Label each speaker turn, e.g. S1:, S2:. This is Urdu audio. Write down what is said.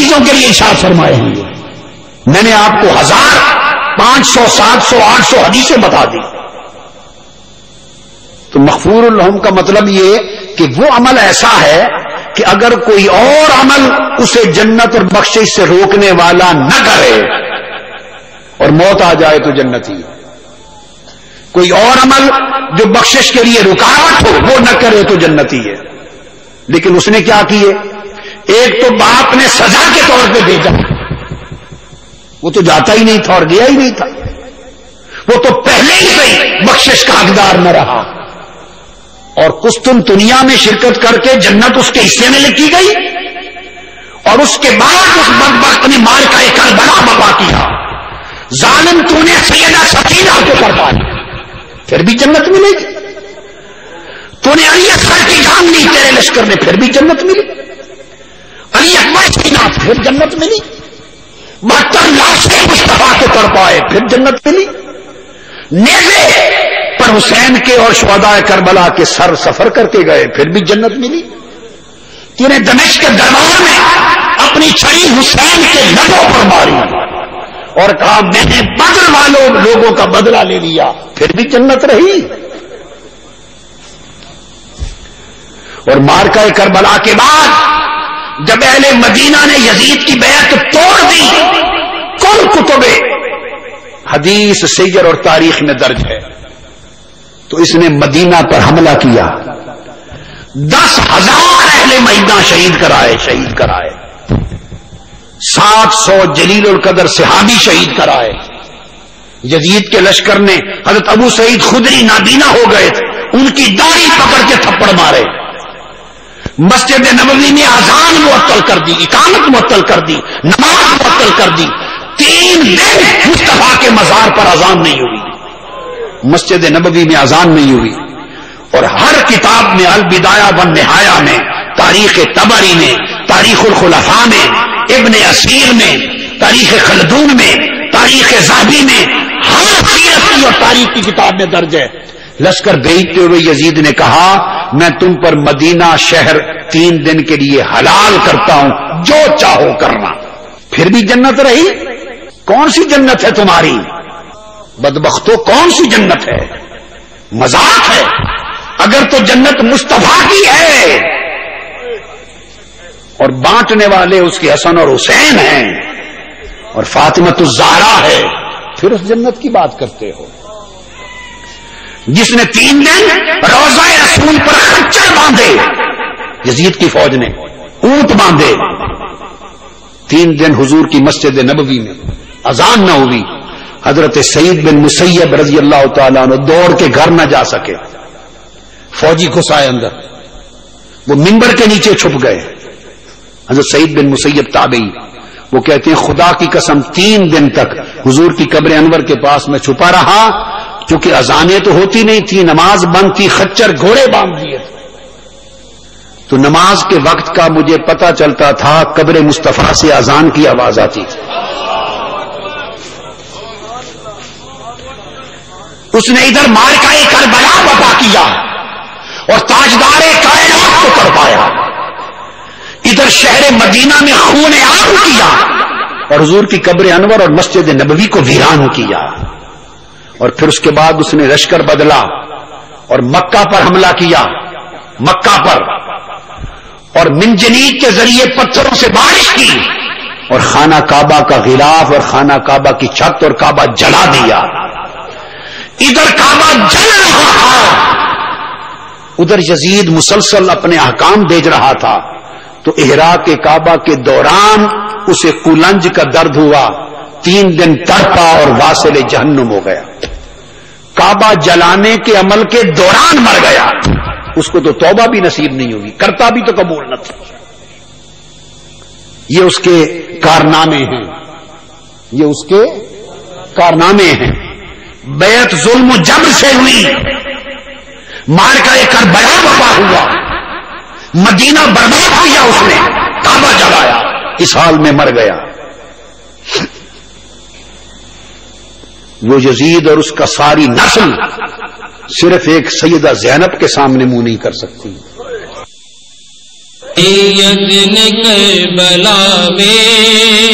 S1: چیزوں کے لیے ارشاد فرمائے ہیں. میں نے آپ کو 1000 500 700 800 حدیثیں بتا دی. تو مغفور لہم کا مطلب یہ کہ وہ عمل ایسا ہے کہ اگر کوئی اور عمل اسے جنت اور بخشش سے روکنے والا نہ کرے اور موت آ جائے تو جنت ہی. کوئی اور عمل جو بخشش کے لیے رکاوٹ ہو وہ نہ کرے تو جنت ہی ہے. لیکن اس نے کیا کیے؟ ایک تو باپ نے سزا کے طور پہ بھیجا، وہ تو جاتا ہی نہیں تھا اور گیا ہی نہیں تھا، وہ تو پہلے ہی سے بخشش کا حقدار نہ رہا، اور قسطن دنیا میں شرکت کر کے جنت اس کے حصے میں لکھی گئی، اور اس کے بعد اس بدبخت نے مار کا ایک کربلا بپا کیا. ظالم تو نے سیدہ سکینہ کو کر پایا پھر بھی جنت ملے گی. تو نے علی اکبر کی جان لی تیرے لشکر نے پھر بھی جنت ملی. علی اکبر کی نام پھر جنت ملی. 72 لاشیں مصطفیٰ کو کر پائے پھر جنت ملی. نیزے پر حسین کے اور شہداء کربلا کے سر سفر کر کے گئے پھر بھی جنت ملی. تیرے دمشق کے دربار میں اپنی چھری حسین کے لبوں پر ماری اور کہا میں نے بدر والوں لوگوں کا بدلہ لے لیا پھر بھی جنت رہی. اور مارکہ کربلا کے بعد جب اہل مدینہ نے یزید کی بیعت توڑ دی، کل کتب حدیث سیر اور تاریخ میں درج ہے، تو اس نے مدینہ پر حملہ کیا. 10,000 اہل مدینہ شہید کرائے 700 جلیل القدر صحابی شہید کرائے. یزید کے لشکر نے حضرت ابو سعید خدری نابینا ہو گئے تھے، ان کی داڑھی پکڑ کے تھپڑ مارے. مسجد نبوی میں اذان معطل کر دی، اقامت معطل کر دی، نماز معطل کر دی. 3 دن مصطفیٰ کے مزار پر اذان نہیں ہوئی، مسجد نبوی میں اذان نہیں ہوئی. اور ہر کتاب میں البدایہ والنہایہ میں، تاریخ طبری میں، تاریخ الخلفاء میں، ابن اسیر میں، تاریخ خلدون میں، تاریخ ذہبی میں، ہر سیرت کی اور تاریخ کی کتاب میں درج ہے. لشکر بھیجتے ہوئے یزید نے کہا میں تم پر مدینہ شہر 3 دن کے لیے حلال کرتا ہوں، جو چاہو کرنا. پھر بھی جنت رہی. کون سی جنت ہے تمہاری بدبختو؟ کون سی جنت ہے؟ مذاق ہے. اگر تو جنت مصطفیٰ کی ہے اور بانٹنے والے اس کے حسن اور حسین ہیں اور فاطمۃ الزہرا ہے، پھر اس جنت کی بات کرتے ہو. جس نے 3 دن روضہ رسول پر خچر باندھے، یزید کی فوج نے اونٹ باندھے، 3 دن حضور کی مسجد نبوی میں اذان نہ ہوئی. حضرت سعید بن مسیب رضی اللہ تعالیٰ عنہ دوڑ کے گھر نہ جا سکے، فوجی گھسائے اندر، وہ منبر کے نیچے چھپ گئے. حضرت سعید بن مسیب تابعی، وہ کہتے ہیں خدا کی قسم 3 دن تک حضور کی قبر انور کے پاس میں چھپا رہا، کیونکہ اذانیں تو ہوتی نہیں تھی، نماز بند تھی، خچر گھوڑے باندھ دیے تھے. تو نماز کے وقت کا مجھے پتا چلتا تھا، قبر مصطفیٰ سے اذان کی آواز آتی تھی. اس نے ادھر مارکہ کربلا برپا کیا اور تاجدار کائنات کو کر پایا، ادھر شہر مدینہ میں خون عام کیا اور حضور کی قبر انور اور مسجد نبوی کو ویران کیا. اور پھر اس کے بعد اس نے لشکر بدلا اور مکہ پر حملہ کیا، مکہ پر، اور منجنیق کے ذریعے پتھروں سے بارش کی اور خانہ کعبہ کا غلاف اور خانہ کعبہ کی چھت اور کعبہ جلا دیا. ادھر کعبہ جل رہا تھا، ادھر یزید مسلسل اپنے احکام بھیج رہا تھا. تو احراق کعبہ کے دوران اسے کولنج کا درد ہوا، 3 دن تڑپا اور واصل جہنم ہو گیا. کعبہ جلانے کے عمل کے دوران مر گیا. اس کو تو توبہ بھی نصیب نہیں ہوگی، کرتا بھی تو قبول نہ تھا. یہ اس کے کارنامے ہیں، یہ اس کے کارنامے ہیں. بیعت ظلم و جبر سے ہوئی، مارکہ کربلا برپا ہوا، مدینہ برباد کیا اس نے، کعبہ جلایا، اس حال میں مر گیا. وہ یزید اور اس کا ساری نسل صرف ایک سیدہ زینب کے سامنے منہ نہیں کر سکتی.
S2: سید نے کربلا میں